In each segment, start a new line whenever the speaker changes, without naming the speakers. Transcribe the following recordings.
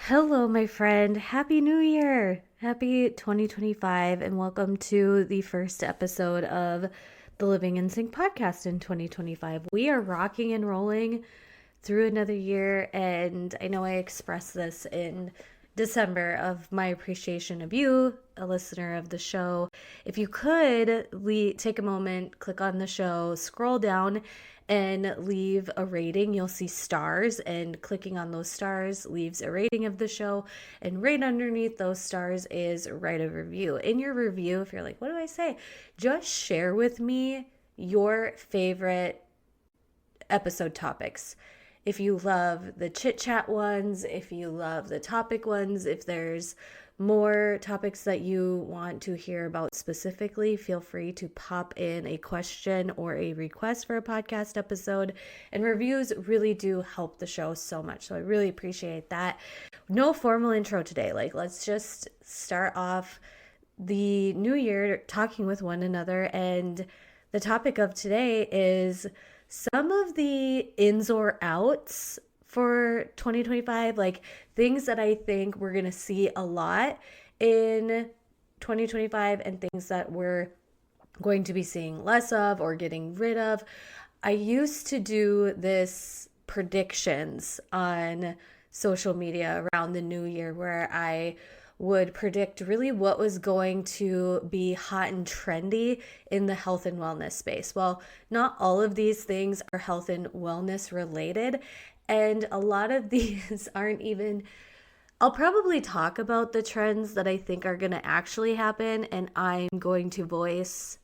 Hello, my friend. Happy New Year. Happy 2025, and welcome to the first episode of the Living in Sync podcast in 2025. We are rocking and rolling through another year, and I know I expressed this in December of my appreciation of you, a listener of the show. If you could take a moment, click on the show, scroll down, and leave a rating. You'll see stars, and clicking on those stars leaves a rating of the show. And right underneath those stars is write a review. In your review, if you're like, what do I say? Just share with me your favorite episode topics. If you love the chit chat ones, if you love the topic ones, if there's more topics that you want to hear about specifically, feel free to pop in a question or a request for a podcast episode. And reviews really do help the show so much. So I really appreciate that. No formal intro today. Let's just start off the new year talking with one another. And the topic of today is some of the ins or outs for 2025, like things that I think we're going to see a lot in 2025 and things that we're going to be seeing less of or getting rid of. I used to do this predictions on social media around the new year where I would predict really what was going to be hot and trendy in the health and wellness space. Well, not all of these things are health and wellness related, and a lot of these aren't even. I'll probably talk about the trends that I think are going to actually happen, and I'm going to voice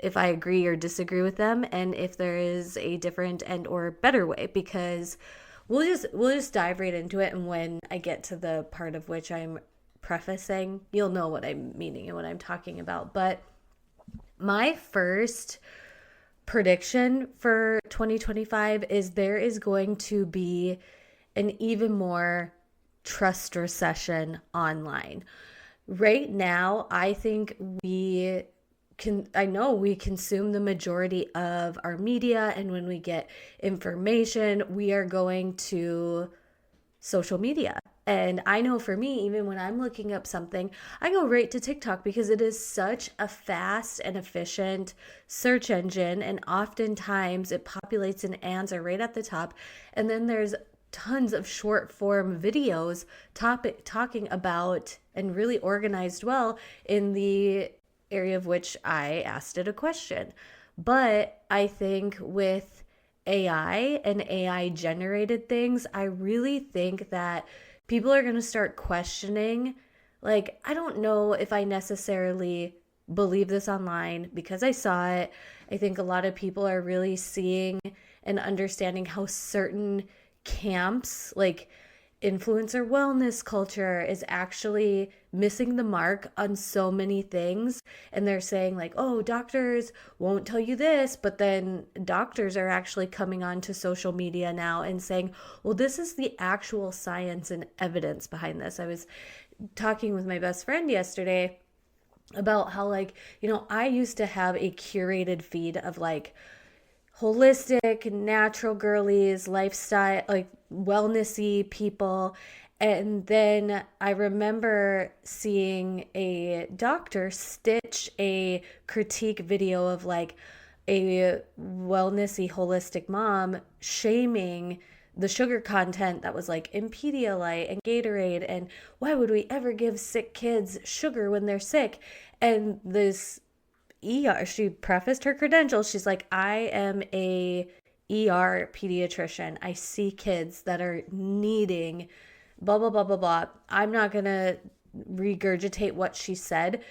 if I agree or disagree with them, and if there is a different and or better way, because we'll just dive right into it. And when I get to the part of which I'm prefacing, you'll know what I'm meaning and what I'm talking about. But my first prediction for 2025 is there is going to be an even more trust recession online. Right now, I think I know we consume the majority of our media, and when we get information, we are going to social media. And I know for me, even when I'm looking up something, I go right to TikTok because it is such a fast and efficient search engine. And oftentimes it populates an answer right at the top. And then there's tons of short form videos talking about and really organized well in the area of which I asked it a question. But I think with AI and AI generated things, I really think that people are going to start questioning. I don't know if I necessarily believe this online because I saw it. I think a lot of people are really seeing and understanding how certain camps, like influencer wellness culture, is actually missing the mark on so many things. And they're saying like, oh, doctors won't tell you this, but then doctors are actually coming onto social media now and saying, well, this is the actual science and evidence behind this. I was talking with my best friend yesterday about how I used to have a curated feed of holistic, natural girlies, lifestyle, wellnessy people. And then I remember seeing a doctor stitch a critique video of a wellnessy, holistic mom shaming the sugar content that was in Pedialyte and Gatorade, and why would we ever give sick kids sugar when they're sick? And this she prefaced her credentials. She's like, I am a ER pediatrician. I see kids that are needing blah, blah, blah, blah, blah. I'm not going to regurgitate what she said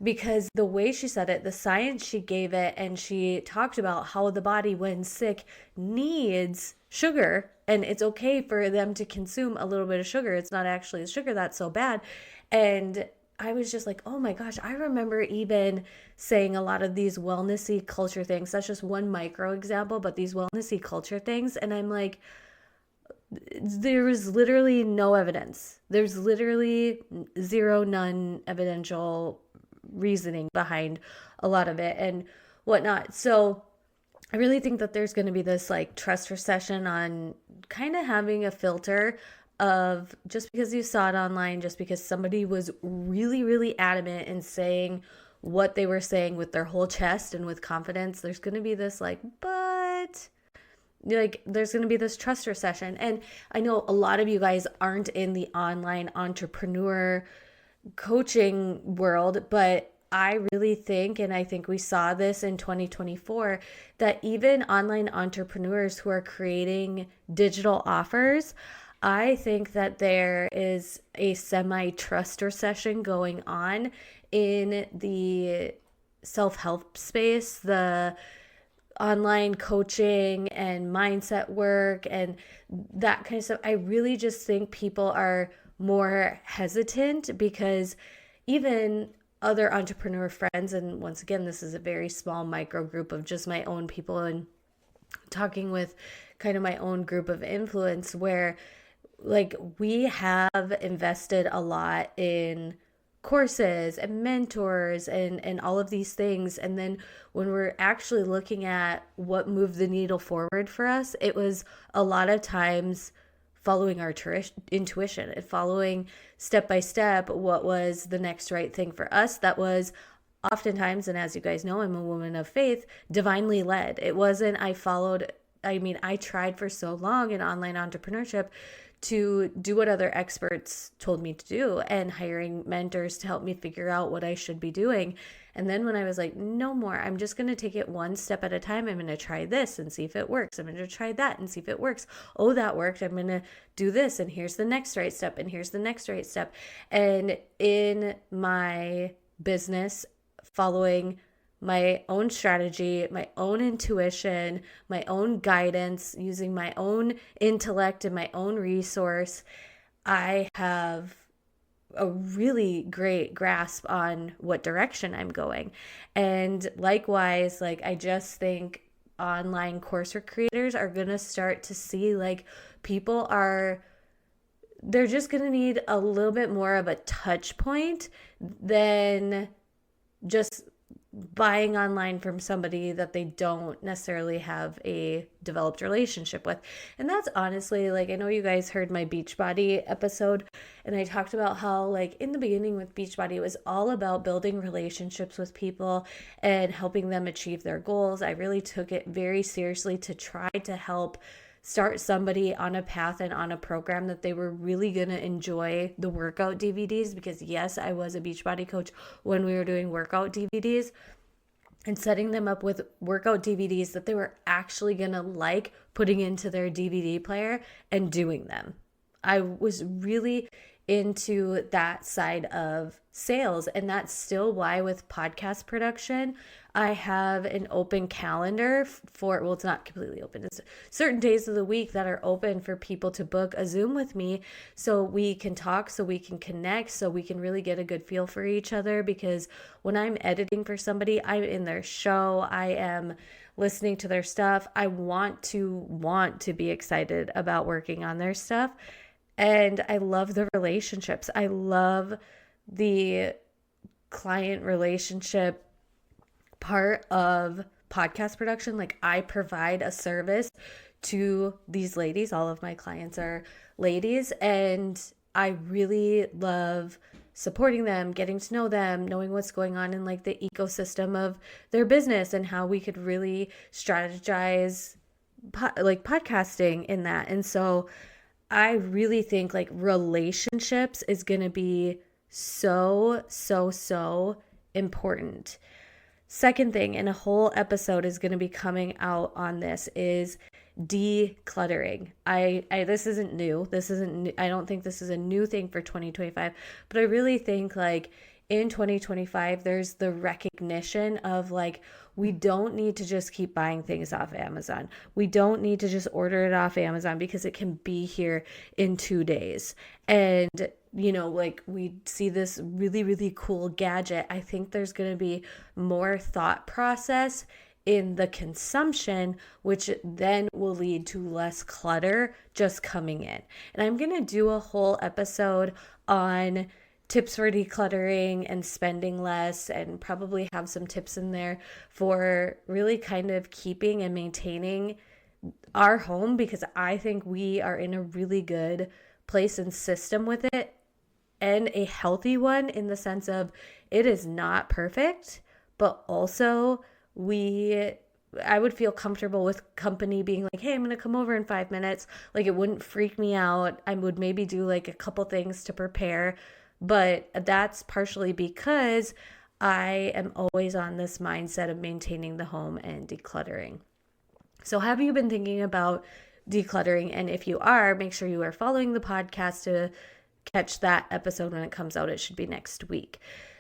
because the way she said it, the science she gave it, and she talked about how the body when sick needs sugar, and it's okay for them to consume a little bit of sugar. It's not actually the sugar that's so bad. And I was just like, oh my gosh, I remember even saying a lot of these wellnessy culture things. That's just one micro example, but these wellnessy culture things. And I'm like, there is literally no evidence. There's literally zero, none evidential reasoning behind a lot of it and whatnot. So I really think that there's going to be this trust recession on kind of having a filter of just because you saw it online, just because somebody was really, really adamant in saying what they were saying with their whole chest and with confidence, there's going to be this there's going to be this trust recession. And I know a lot of you guys aren't in the online entrepreneur coaching world, but I really think, and I think we saw this in 2024, that even online entrepreneurs who are creating digital offers, I think that there is a semi-trust recession going on in the self-help space, the online coaching and mindset work and that kind of stuff. I really just think people are more hesitant because even other entrepreneur friends, and once again, this is a very small micro group of just my own people and talking with kind of my own group of influence, where like we have invested a lot in courses and mentors and all of these things. And then when we're actually looking at what moved the needle forward for us, it was a lot of times following our intuition and following step by step what was the next right thing for us. That was oftentimes, and as you guys know, I'm a woman of faith, divinely led. It wasn't I tried for so long in online entrepreneurship to do what other experts told me to do and hiring mentors to help me figure out what I should be doing. And then when I was like, no more, I'm just going to take it one step at a time. I'm going to try this and see if it works. I'm going to try that and see if it works. Oh, that worked. I'm going to do this. And here's the next right step. And here's the next right step. And in my business, following my own strategy, my own intuition, my own guidance, using my own intellect and my own resource, I have a really great grasp on what direction I'm going. And likewise, like I just think online course creators are going to start to see like they're just going to need a little bit more of a touch point than just buying online from somebody that they don't necessarily have a developed relationship with. And that's honestly, like, I know you guys heard my Beachbody episode, and I talked about how, like, in the beginning with Beachbody, it was all about building relationships with people and helping them achieve their goals. I really took it very seriously to try to help start somebody on a path and on a program that they were really going to enjoy the workout DVDs, because yes, I was a Beachbody coach when we were doing workout DVDs, and setting them up with workout DVDs that they were actually going to like putting into their DVD player and doing them. I was really into that side of sales. And that's still why with podcast production, I have an open calendar well, it's not completely open. It's certain days of the week that are open for people to book a Zoom with me so we can talk, so we can connect, so we can really get a good feel for each other. Because when I'm editing for somebody, I'm in their show, I am listening to their stuff. I want to be excited about working on their stuff. And I love the relationships. I love the client relationship part of podcast production. Like, I provide a service to these ladies. All of my clients are ladies, and I really love supporting them, getting to know them, knowing what's going on in like the ecosystem of their business and how we could really strategize podcasting in that. And so I really think like relationships is going to be so important. Second thing, and a whole episode is going to be coming out on this, is decluttering. This isn't new. I don't think this is a new thing for 2025, but I really think like in 2025, there's the recognition of like, we don't need to just keep buying things off Amazon. We don't need to just order it off Amazon because it can be here in 2 days. And, you know, like we see this really, really cool gadget. I think there's going to be more thought process in the consumption, which then will lead to less clutter just coming in. And I'm going to do a whole episode on tips for decluttering and spending less, and probably have some tips in there for really kind of keeping and maintaining our home, because I think we are in a really good place and system with it, and a healthy one in the sense of it is not perfect, but also I would feel comfortable with company being like, hey, I'm going to come over in 5 minutes. Like, it wouldn't freak me out. I would maybe do like a couple things to prepare, but that's partially because I am always on this mindset of maintaining the home and decluttering. So have you been thinking about decluttering? And if you are, make sure you are following the podcast to catch that episode when it comes out. It should be next week.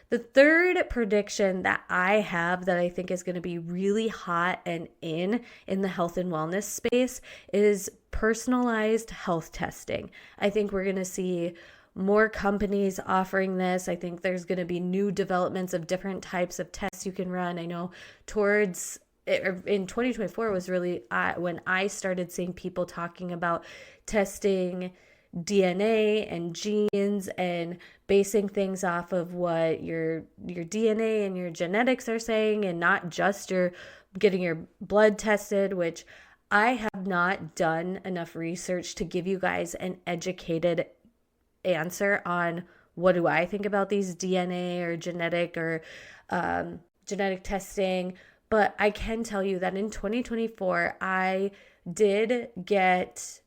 The third prediction that I have that I think is going to be really hot and in the health and wellness space is personalized health testing. I think we're going to see more companies offering this. I think there's going to be new developments of different types of tests you can run. I know in 2024 was really when I started seeing people talking about testing DNA and genes and basing things off of what your DNA and your genetics are saying, and not just your getting your blood tested, which I have not done enough research to give you guys an educated answer on what do I think about these DNA or genetic testing. But I can tell you that in 2024, I did get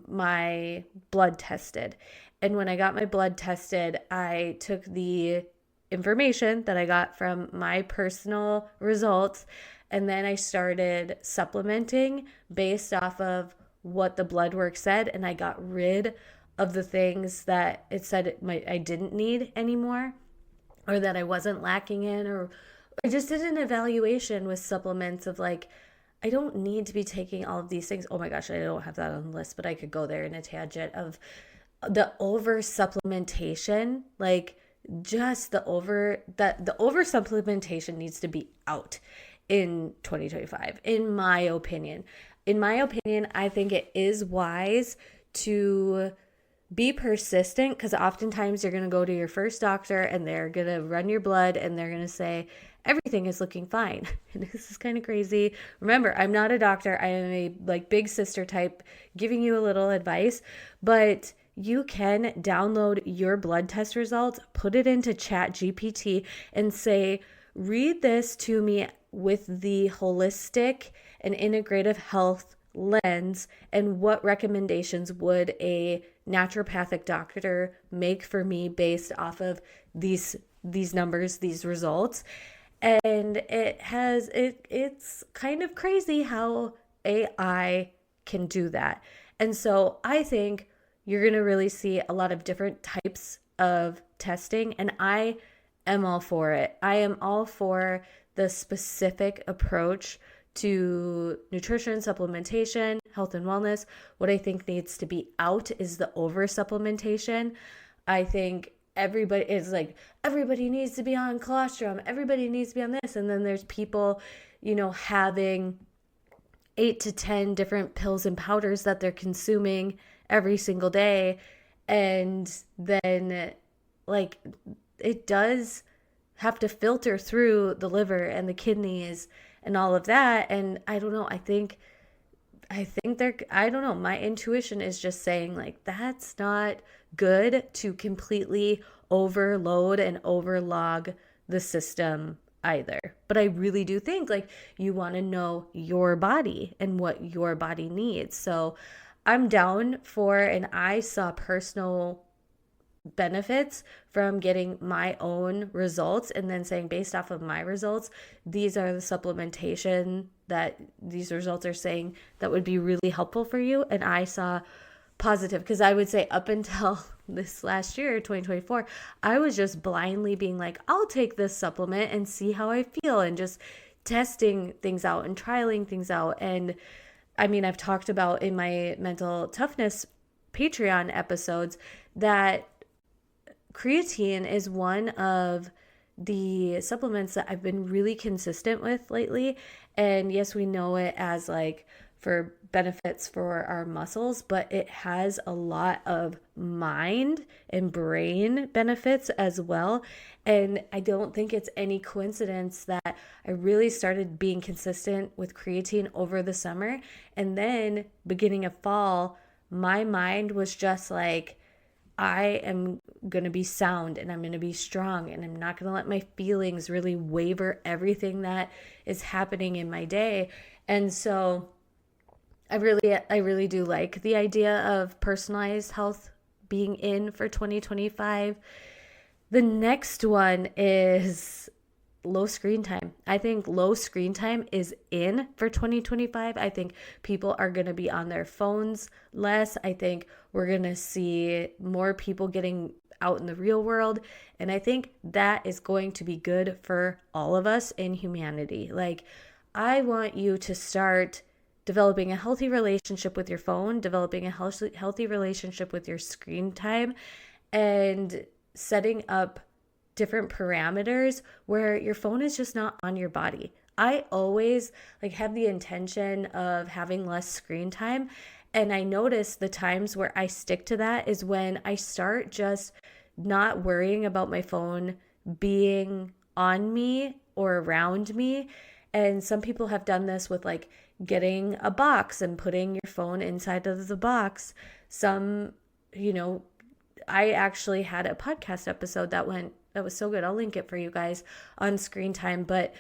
my blood tested. And when I got my blood tested, I took the information that I got from my personal results, and then I started supplementing based off of what the blood work said, and I got rid of the things that it said I didn't need anymore, or that I wasn't lacking in, or I just did an evaluation with supplements of like, I don't need to be taking all of these things. Oh my gosh, I don't have that on the list, but I could go there in a tangent of the over supplementation. Like, just the over supplementation needs to be out in 2025, in my opinion. I think it is wise to be persistent, because oftentimes you're going to go to your first doctor and they're going to run your blood and they're going to say everything is looking fine. And this is kind of crazy. Remember, I'm not a doctor. I am a big sister type giving you a little advice, but you can download your blood test results, put it into ChatGPT and say, read this to me with the holistic and integrative health lens, and what recommendations would a naturopathic doctor make for me based off of these numbers, these results. And it's kind of crazy how AI can do that. And so I think you're going to really see a lot of different types of testing, and I am all for it. I am all for the specific approach to nutrition, supplementation, health and wellness. What I think needs to be out is the over supplementation. I think everybody needs to be on colostrum, everybody needs to be on this, and then there's people, having 8 to 10 different pills and powders that they're consuming every single day, and then it does have to filter through the liver and the kidneys and all of that. And I don't know, I think I don't know, my intuition is just saying that's not good to completely overload and overlog the system either. But I really do think you want to know your body and what your body needs. So I'm down for, and I saw personal benefits from getting my own results and then saying, based off of my results, these are the supplementation that these results are saying that would be really helpful for you. And I saw positive, because I would say up until this last year, 2024, I was just blindly being like, I'll take this supplement and see how I feel, and just testing things out and trialing things out. And I mean, I've talked about in my mental toughness Patreon episodes that creatine is one of the supplements that I've been really consistent with lately. And yes, we know it as for benefits for our muscles, but it has a lot of mind and brain benefits as well. And I don't think it's any coincidence that I really started being consistent with creatine over the summer. And then beginning of fall, my mind was just I am going to be sound and I'm going to be strong and I'm not going to let my feelings really waver everything that is happening in my day. And so I really do like the idea of personalized health being in for 2025. The next one is low screen time. I think low screen time is in for 2025. I think people are going to be on their phones less. I think we're going to see more people getting out in the real world. And I think that is going to be good for all of us in humanity. Like, I want you to start developing a healthy relationship with your phone, developing a healthy relationship with your screen time, and setting up different parameters where your phone is just not on your body. I always have the intention of having less screen time, and I notice the times where I stick to that is when I start just not worrying about my phone being on me or around me. And some people have done this with getting a box and putting your phone inside of the box. Some, I actually had a podcast episode that was so good. I'll link it for you guys on screen time. But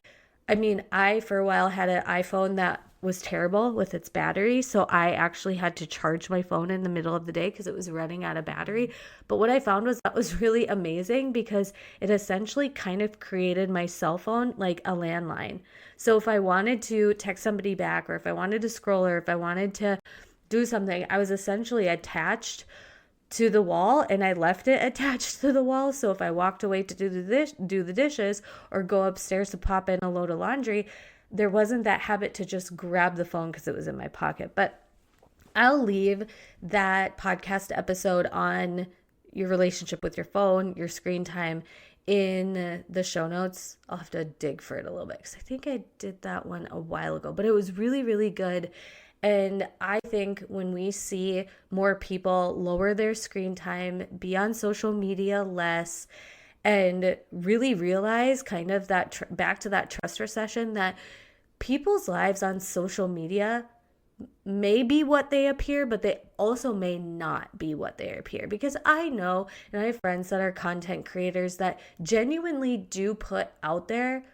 I mean, I for a while had an iPhone that was terrible with its battery. So I actually had to charge my phone in the middle of the day because it was running out of battery. But what I found was that was really amazing because it essentially kind of created my cell phone like a landline. So if I wanted to text somebody back, or if I wanted to scroll, or if I wanted to do something, I was essentially attached to the wall, and I left it attached to the wall. So if I walked away to do the dishes or go upstairs to pop in a load of laundry, there wasn't that habit to just grab the phone because it was in my pocket. But I'll leave that podcast episode on your relationship with your phone, your screen time, in the show notes. I'll have to dig for it a little bit because I think I did that one a while ago, but it was really, really good. And I think when we see more people lower their screen time, be on social media less, and really realize kind of that back to that trust recession, that people's lives on social media may be what they appear, but they also may not be what they appear. Because I know, and I have friends that are content creators that genuinely do put out there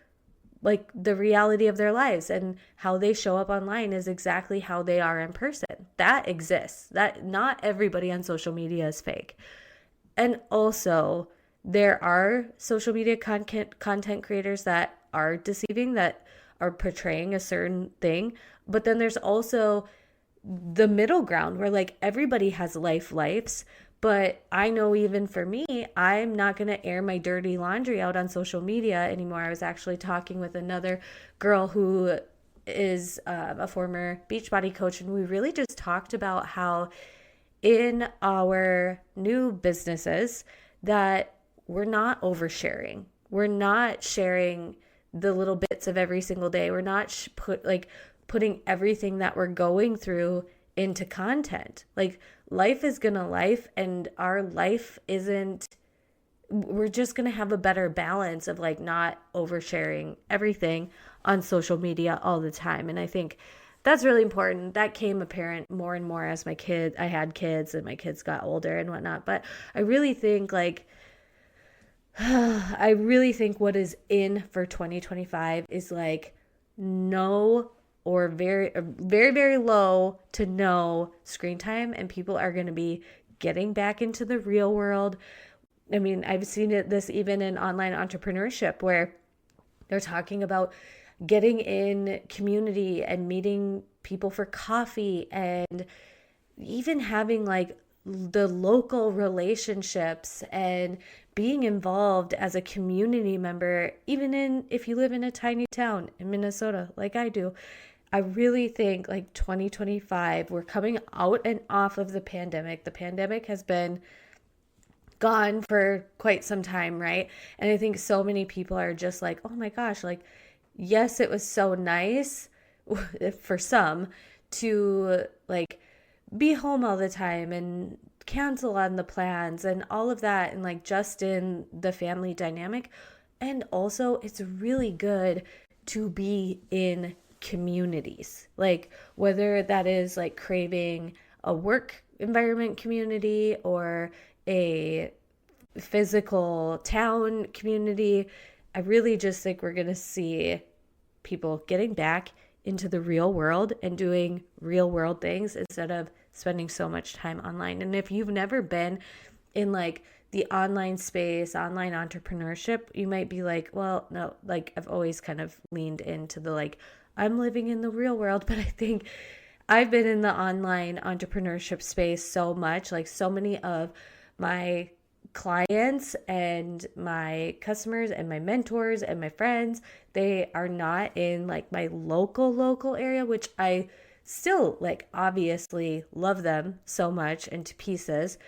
the reality of their lives, and how they show up online is exactly how they are in person. That exists. That not everybody on social media is fake. And also, there are social media content creators that are deceiving, that are portraying a certain thing. But then there's also the middle ground where everybody has lives. But I know even for me, I'm not going to air my dirty laundry out on social media anymore. I was actually talking with another girl who is a former Beachbody coach, and we really just talked about how in our new businesses that we're not oversharing. We're not sharing the little bits of every single day. We're not putting everything that we're going through into content. Life is gonna life, and our life isn't, we're just gonna have a better balance of not oversharing everything on social media all the time. And I think that's really important. That came apparent more and more as I had kids and my kids got older and whatnot. But I really think I really think what is in for 2025 is no, or very, very, very low to no screen time. And people are going to be getting back into the real world. I mean, I've seen this even in online entrepreneurship, where they're talking about getting in community and meeting people for coffee, and even having the local relationships and being involved as a community member, even if you live in a tiny town in Minnesota like I do. I really think 2025, we're coming out and off of the pandemic. The pandemic has been gone for quite some time, right? And I think so many people are just oh my gosh, yes, it was so nice for some to be home all the time and cancel on the plans and all of that, and just in the family dynamic. And also, it's really good to be in communities, whether that is craving a work environment community, or a physical town community. I really just think we're going to see people getting back into the real world and doing real world things instead of spending so much time online. And if you've never been in like the online space, online entrepreneurship, you might be like, well, no, like I've always kind of leaned into the like, I'm living in the real world. But I think I've been in the online entrepreneurship space so much, like so many of my clients and my customers and my mentors and my friends, they are not in like my local area, which I still like obviously love them so much and to pieces.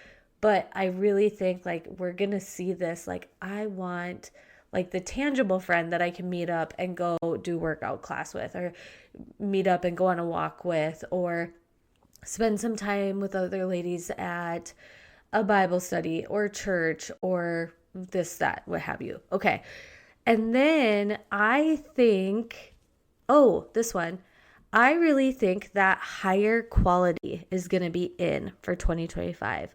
But I really think like we're gonna see this, like I want like the tangible friend that I can meet up and go do workout class with, or meet up and go on a walk with, or spend some time with other ladies at a Bible study or church or this, that, what have you. Okay. And then I think, oh, this one. I really think that higher quality is going to be in for 2025.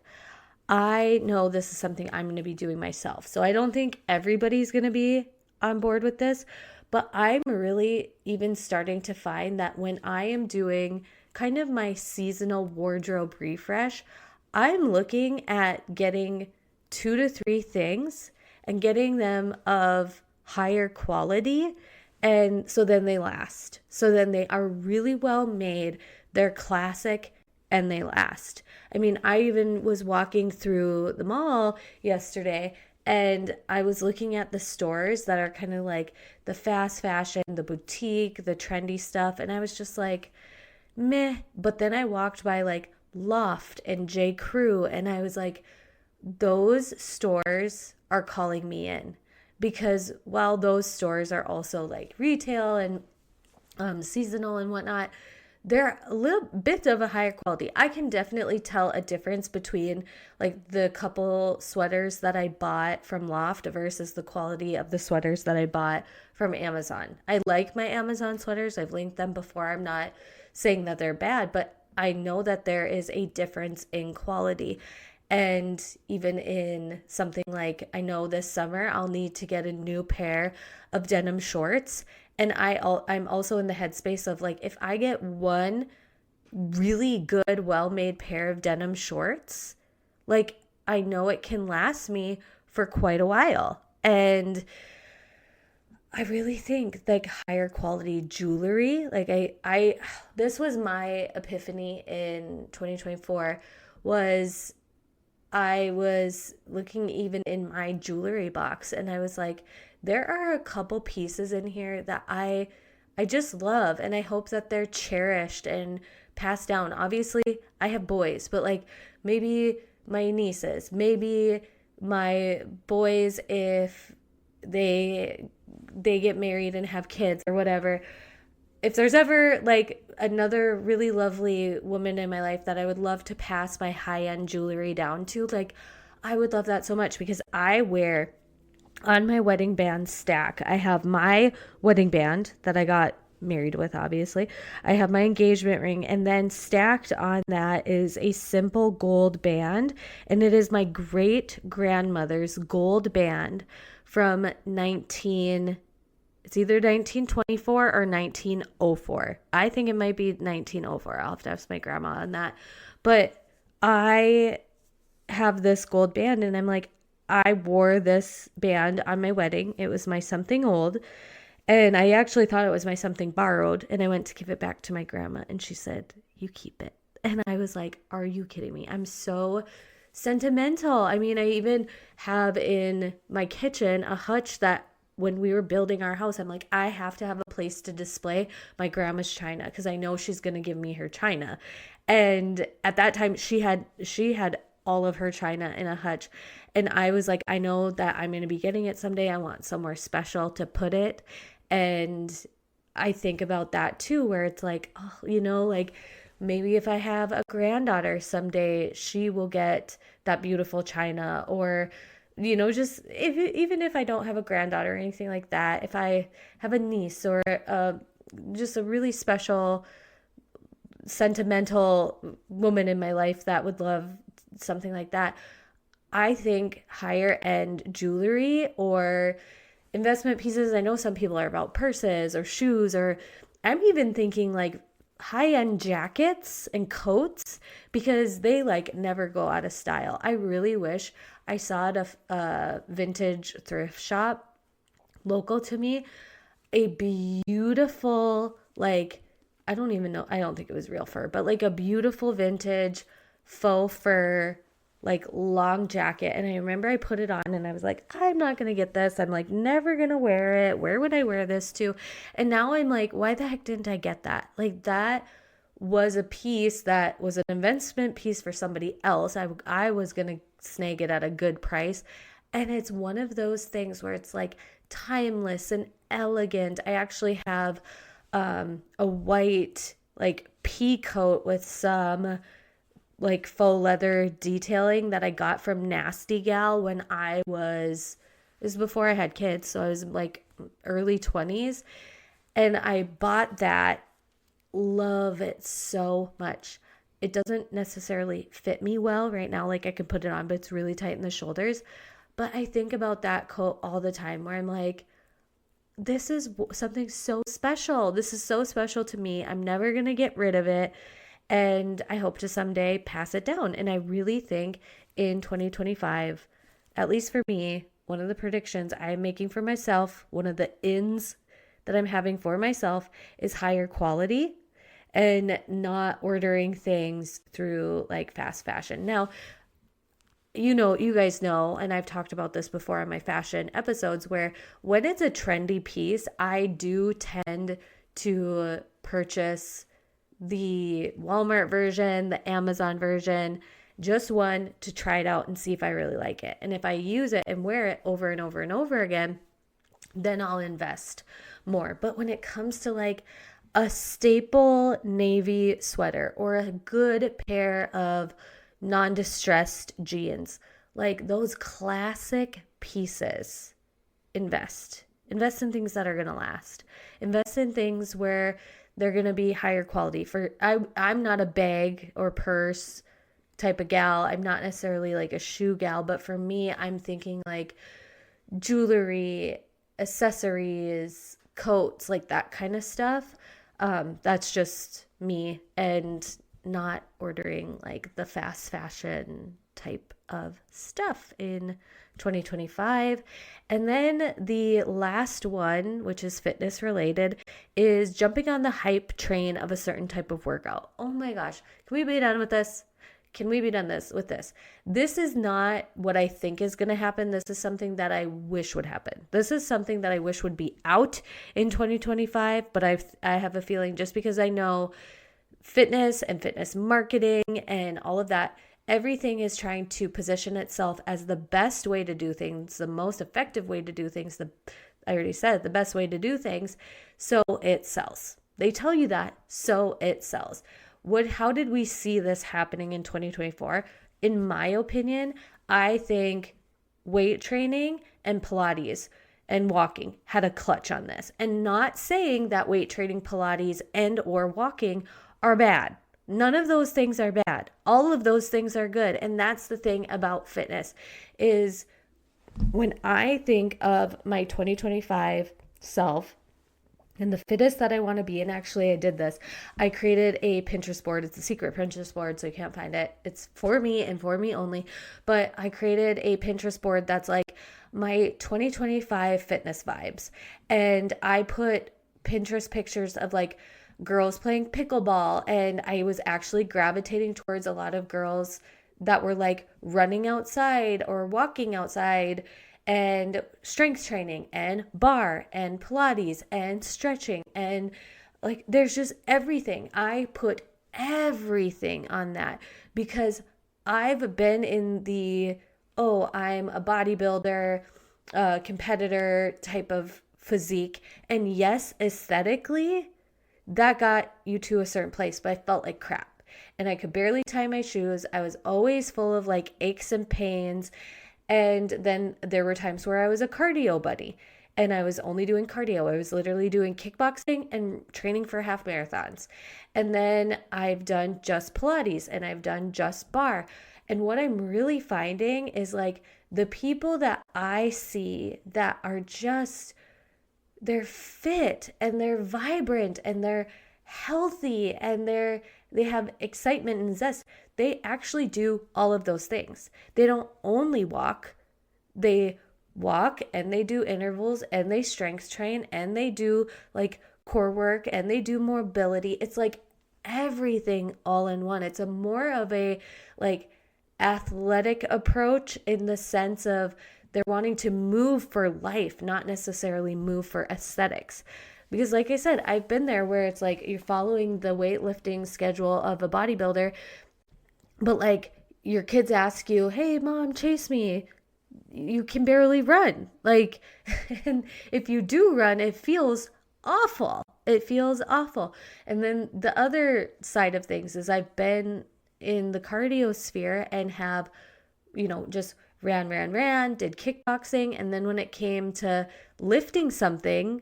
I know this is something I'm going to be doing myself. So I don't think everybody's going to be on board with this, but I'm really even starting to find that when I am doing kind of my seasonal wardrobe refresh, I'm looking at getting 2 to 3 things and getting them of higher quality. And so then they last. So then they are really well made. They're classic and they last. I mean, I even was walking through the mall yesterday and I was looking at the stores that are kind of like the fast fashion, the boutique, the trendy stuff. And I was just like, meh. But then I walked by like Loft and J. Crew and I was like, those stores are calling me in, because while those stores are also like retail and seasonal and whatnot, they're a little bit of a higher quality. I can definitely tell a difference between like the couple sweaters that I bought from Loft versus the quality of the sweaters that I bought from Amazon. I like my Amazon sweaters. I've linked them before. I'm not saying that they're bad, but I know that there is a difference in quality. And even in something like, I know this summer I'll need to get a new pair of denim shorts. And I'm also in the headspace of like, if I get one really good, well-made pair of denim shorts, like I know it can last me for quite a while. And I really think like higher quality jewelry, like I this was my epiphany in 2024, was I was looking even in my jewelry box and I was like, there are a couple pieces in here that I just love, and I hope that they're cherished and passed down. Obviously, I have boys, but like maybe my nieces, maybe my boys, if they get married and have kids or whatever, if there's ever like another really lovely woman in my life that I would love to pass my high-end jewelry down to, like I would love that so much, because I wear on my wedding band stack, I have my wedding band that I got married with, obviously. I have my engagement ring, and then stacked on that is a simple gold band, and it is my great grandmother's gold band from it's either 1924 or 1904. I think it might be 1904. I'll have to ask my grandma on that. But I have this gold band, and I'm like, I wore this band on my wedding. It was my something old. And I actually thought it was my something borrowed. And I went to give it back to my grandma, and she said, you keep it. And I was like, are you kidding me? I'm so sentimental. I mean, I even have in my kitchen a hutch that when we were building our house, I'm like, I have to have a place to display my grandma's china, because I know she's going to give me her china. And at that time, she had all of her china in a hutch. And I was like, I know that I'm going to be getting it someday. I want somewhere special to put it. And I think about that too, where it's like, oh, like maybe if I have a granddaughter someday, she will get that beautiful china. Or, just even if I don't have a granddaughter or anything like that, if I have a niece or just a really special, sentimental woman in my life that would love something like that, I think higher end jewelry or investment pieces, I know some people are about purses or shoes, or I'm even thinking like high end jackets and coats because they like never go out of style. I really wish I saw at a vintage thrift shop local to me a beautiful, like, I don't even know, I don't think it was real fur, but like a beautiful vintage faux fur, like long jacket. And I remember I put it on and I was like, I'm not going to get this. I'm like, never going to wear it. Where would I wear this to? And now I'm like, why the heck didn't I get that? Like, that was a piece that was an investment piece for somebody else. I was going to snag it at a good price. And it's one of those things where it's like timeless and elegant. I actually have a white like pea coat with some like faux leather detailing that I got from Nasty Gal when it was before I had kids. So I was like early 20s and I bought that. Love it so much. It doesn't necessarily fit me well right now. Like I could put it on, but it's really tight in the shoulders. But I think about that coat all the time where I'm like, this is something so special. This is so special to me. I'm never going to get rid of it. And I hope to someday pass it down. And I really think in 2025, at least for me, one of the predictions I'm making for myself, one of the ins that I'm having for myself is higher quality and not ordering things through like fast fashion. Now, you guys know, and I've talked about this before on my fashion episodes, where when it's a trendy piece, I do tend to purchase the Walmart version, the Amazon version, just one to try it out and see if I really like it. And if I use it and wear it over and over and over again, then I'll invest more. But when it comes to like a staple navy sweater or a good pair of non-distressed jeans, like those classic pieces, invest in things that are going to last. Invest in things where they're going to be higher quality. I'm not a bag or purse type of gal. I'm not necessarily like a shoe gal, but for me, I'm thinking like jewelry, accessories, coats, like that kind of stuff. That's just me, and not ordering like the fast fashion type of stuff in 2025. And then the last one, which is fitness related, is jumping on the hype train of a certain type of workout. Oh my gosh, can we be done with this? Can we be done with this? This is not what I think is going to happen. This is something that I wish would happen. This is something that I wish would be out in 2025, but I have a feeling, just because I know fitness and fitness marketing and all of that, everything is trying to position itself as the best way to do things, the most effective way to do things. I already said the best way to do things, so it sells. They tell you that, so it sells. How did we see this happening in 2024? In my opinion, I think weight training and Pilates and walking had a clutch on this. And not saying that weight training, Pilates, and or walking are bad. None of those things are bad. All of those things are good. And that's the thing about fitness, is when I think of my 2025 self and the fittest that I want to be, and actually I did this, I created a Pinterest board. It's a secret Pinterest board, so you can't find it. It's for me and for me only. But I created a Pinterest board that's like my 2025 fitness vibes. And I put Pinterest pictures of like girls playing pickleball, and I was actually gravitating towards a lot of girls that were like running outside or walking outside, and strength training and bar and Pilates and stretching, and like there's just everything. I put everything on that because I've been in the I'm a bodybuilder, competitor type of physique, and yes, aesthetically that got you to a certain place, but I felt like crap and I could barely tie my shoes. I was always full of like aches and pains. And then there were times where I was a cardio buddy and I was only doing cardio. I was literally doing kickboxing and training for half marathons. And then I've done just Pilates and I've done just bar. And what I'm really finding is like the people that I see that are just, they're fit and they're vibrant and they're healthy and they have excitement and zest. They actually do all of those things. They don't only walk, they walk and they do intervals and they strength train and they do like core work and they do mobility. It's like everything all in one. It's a more of a like athletic approach in the sense of they're wanting to move for life, not necessarily move for aesthetics. Because like I said, I've been there where it's like you're following the weightlifting schedule of a bodybuilder, but like your kids ask you, "Hey mom, chase me." You can barely run. Like, and if you do run, it feels awful. It feels awful. And then the other side of things is I've been in the cardio sphere and have, just ran, did kickboxing. And then when it came to lifting something,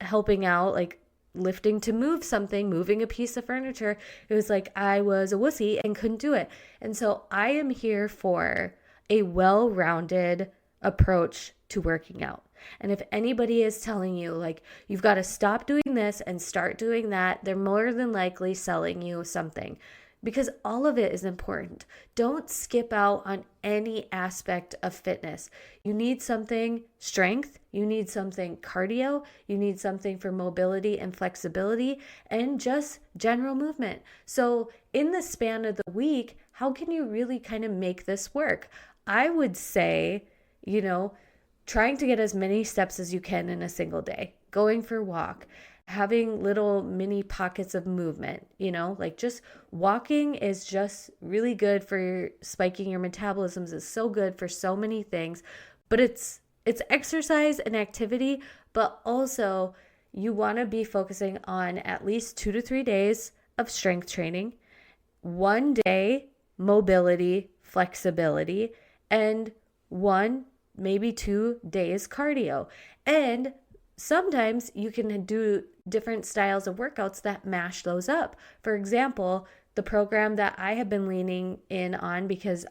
helping out, like lifting to move something, moving a piece of furniture, it was like I was a wussy and couldn't do it. And so I am here for a well-rounded approach to working out. And if anybody is telling you like you've got to stop doing this and start doing that, they're more than likely selling you something, because all of it is important. Don't skip out on any aspect of fitness. You need something strength, you need something cardio, you need something for mobility and flexibility and just general movement. So in the span of the week, how can you really kind of make this work? I would say, trying to get as many steps as you can in a single day, going for a walk, having little mini pockets of movement, like just walking is just really good for spiking your metabolisms. It's so good for so many things, but it's exercise and activity, but also you want to be focusing on at least 2 to 3 days of strength training, 1 day mobility, flexibility, and 1, maybe 2 days cardio. And sometimes you can do different styles of workouts that mash those up. For example, the program that I have been leaning in on because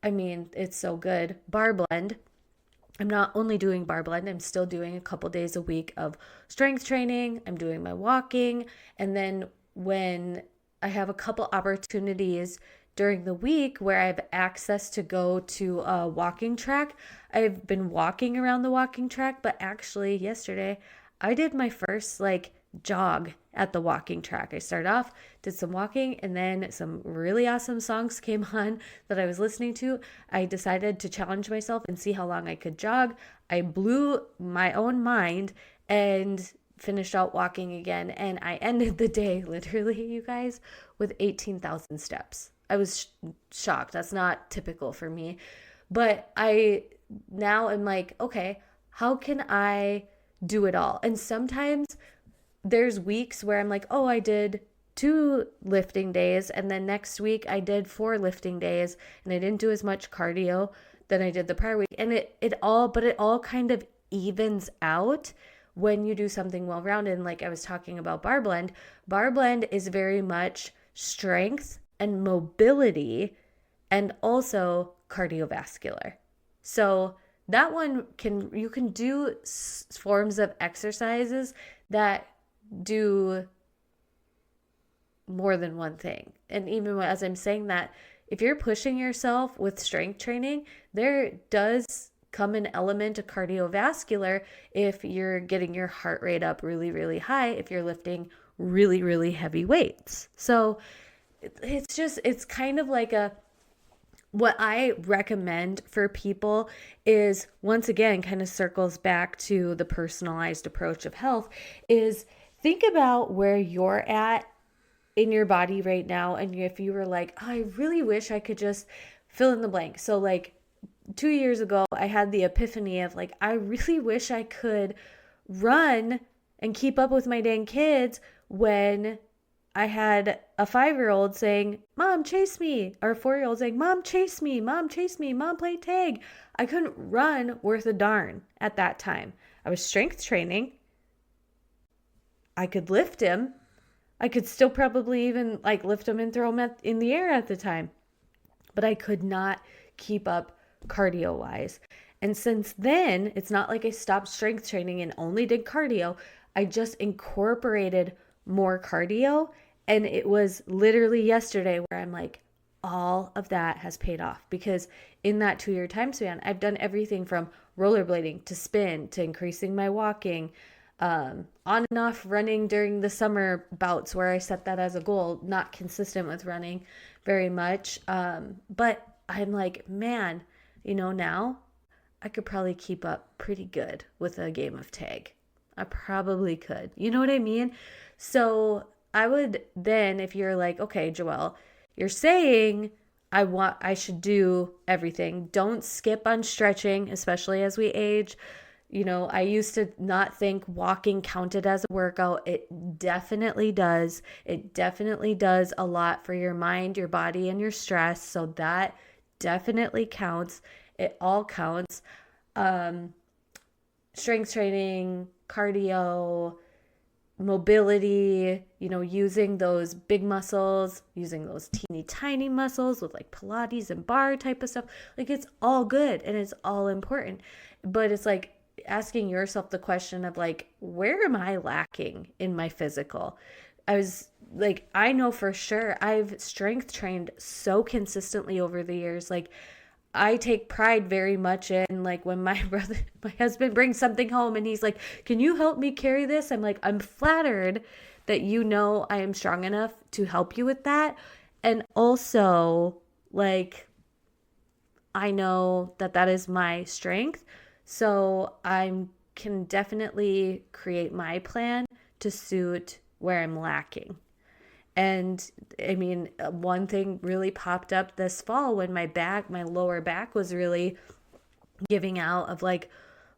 it's so good, bar blend. I'm not only doing bar blend, I'm still doing a couple days a week of strength training. I'm doing my walking. And then when I have a couple opportunities during the week where I have access to go to a walking track, I've been walking around the walking track. But actually yesterday I did my first jog at the walking track. I started off, did some walking, and then some really awesome songs came on that I was listening to. I decided to challenge myself and see how long I could jog. I blew my own mind and finished out walking again. And I ended the day, literally, you guys, with 18,000 steps. I was shocked. That's not typical for me. But I now am like, okay, how can I do it all? And sometimes there's weeks where I'm like, oh, I did 2 lifting days, and then next week I did 4 lifting days, and I didn't do as much cardio than I did the prior week. And it all kind of evens out when you do something well-rounded. And like I was talking about bar blend is very much strength and mobility and also cardiovascular. So that one you can do forms of exercises that do more than one thing. And even as I'm saying that, if you're pushing yourself with strength training, there does come an element of cardiovascular if you're getting your heart rate up really, really high, if you're lifting really, really heavy weights. So it's kind of like what I recommend for people is, once again, kind of circles back to the personalized approach of health, is think about where you're at in your body right now. And if you were like, oh, I really wish I could just fill in the blank. So 2 years ago, I had the epiphany of I really wish I could run and keep up with my dang kids when I had a 5-year-old saying, Mom, chase me, or a 4-year-old saying, Mom, chase me, Mom, chase me, Mom, play tag. I couldn't run worth a darn at that time. I was strength training. I could lift him. I could still probably even lift him and throw him in the air at the time. but I could not keep up cardio wise. And since then, it's not like I stopped strength training and only did cardio. I just incorporated more cardio. And it was literally yesterday where I'm like, all of that has paid off, because in that 2-year time span, I've done everything from rollerblading to spin to increasing my walking, on and off running during the summer bouts where I set that as a goal, not consistent with running very much. But I'm like, man, now I could probably keep up pretty good with a game of tag. I probably could. You know what I mean? So I would then, if you're like, okay, Joelle, you're saying I should do everything. Don't skip on stretching, especially as we age. I used to not think walking counted as a workout. It definitely does. It definitely does a lot for your mind, your body, and your stress. So that definitely counts. It all counts. Strength training, cardio, mobility, using those big muscles, using those teeny tiny muscles with like Pilates and bar type of stuff. Like, it's all good and it's all important. But it's like asking yourself the question of like, where am I lacking in my physical? I know for sure I've strength trained so consistently over the years. Like, I take pride very much in, like, when my husband brings something home and he's like, can you help me carry this? I'm like, I'm flattered that I am strong enough to help you with that. And also, like, I know that is my strength. So I can definitely create my plan to suit where I'm lacking. And I mean, one thing really popped up this fall when my lower back was really giving out of like,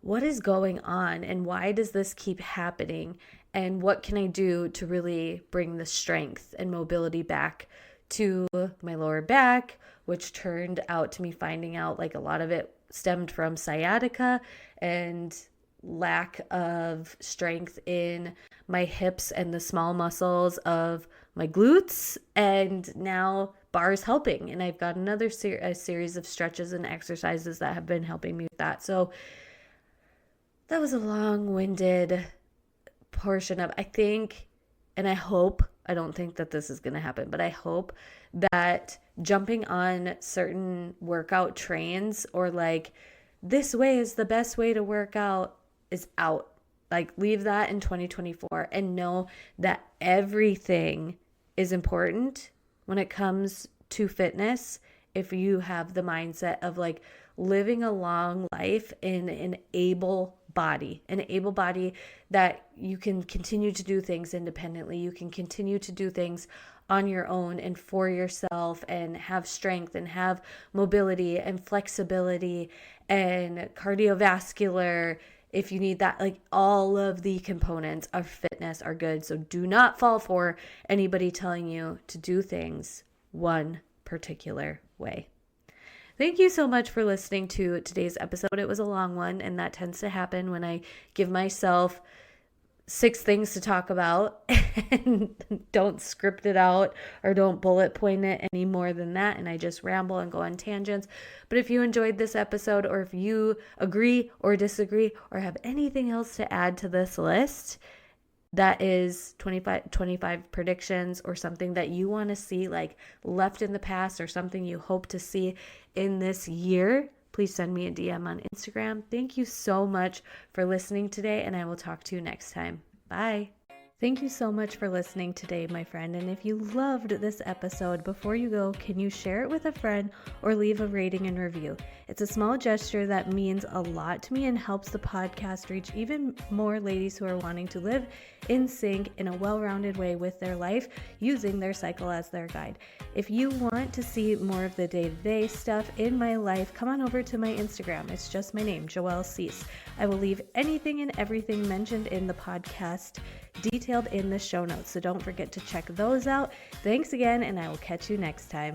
what is going on and why does this keep happening? And what can I do to really bring the strength and mobility back to my lower back, which turned out to me finding out like a lot of it stemmed from sciatica and lack of strength in my hips and the small muscles of my glutes, and now bars helping, and I've got another series of stretches and exercises that have been helping me with that. So that was a long-winded portion of, I think, and I hope, I don't think that this is going to happen, but I hope that jumping on certain workout trains or like, this way is the best way to work out is out. Like, leave that in 2024 and know that everything is important when it comes to fitness. If you have the mindset of like living a long life in an able body that you can continue to do things independently, you can continue to do things on your own and for yourself, and have strength and have mobility and flexibility and cardiovascular. If you need that, like, all of the components of fitness are good. So do not fall for anybody telling you to do things one particular way. Thank you so much for listening to today's episode. It was a long one, and that tends to happen when I give myself 6 things to talk about and don't script it out or don't bullet point it any more than that, and I just ramble and go on tangents. But if you enjoyed this episode, or if you agree or disagree or have anything else to add to this list that is 25 predictions, or something that you want to see like left in the past, or something you hope to see in this year, please send me a DM on Instagram. Thank you so much for listening today, and I will talk to you next time. Bye. Thank you so much for listening today, my friend. And if you loved this episode, before you go, can you share it with a friend or leave a rating and review? It's a small gesture that means a lot to me and helps the podcast reach even more ladies who are wanting to live in sync in a well-rounded way with their life, using their cycle as their guide. If you want to see more of the day-to-day stuff in my life, come on over to my Instagram. It's just my name, Joelle Cease. I will leave anything and everything mentioned in the podcast detailed in the show notes, so don't forget to check those out. Thanks again, and I will catch you next time.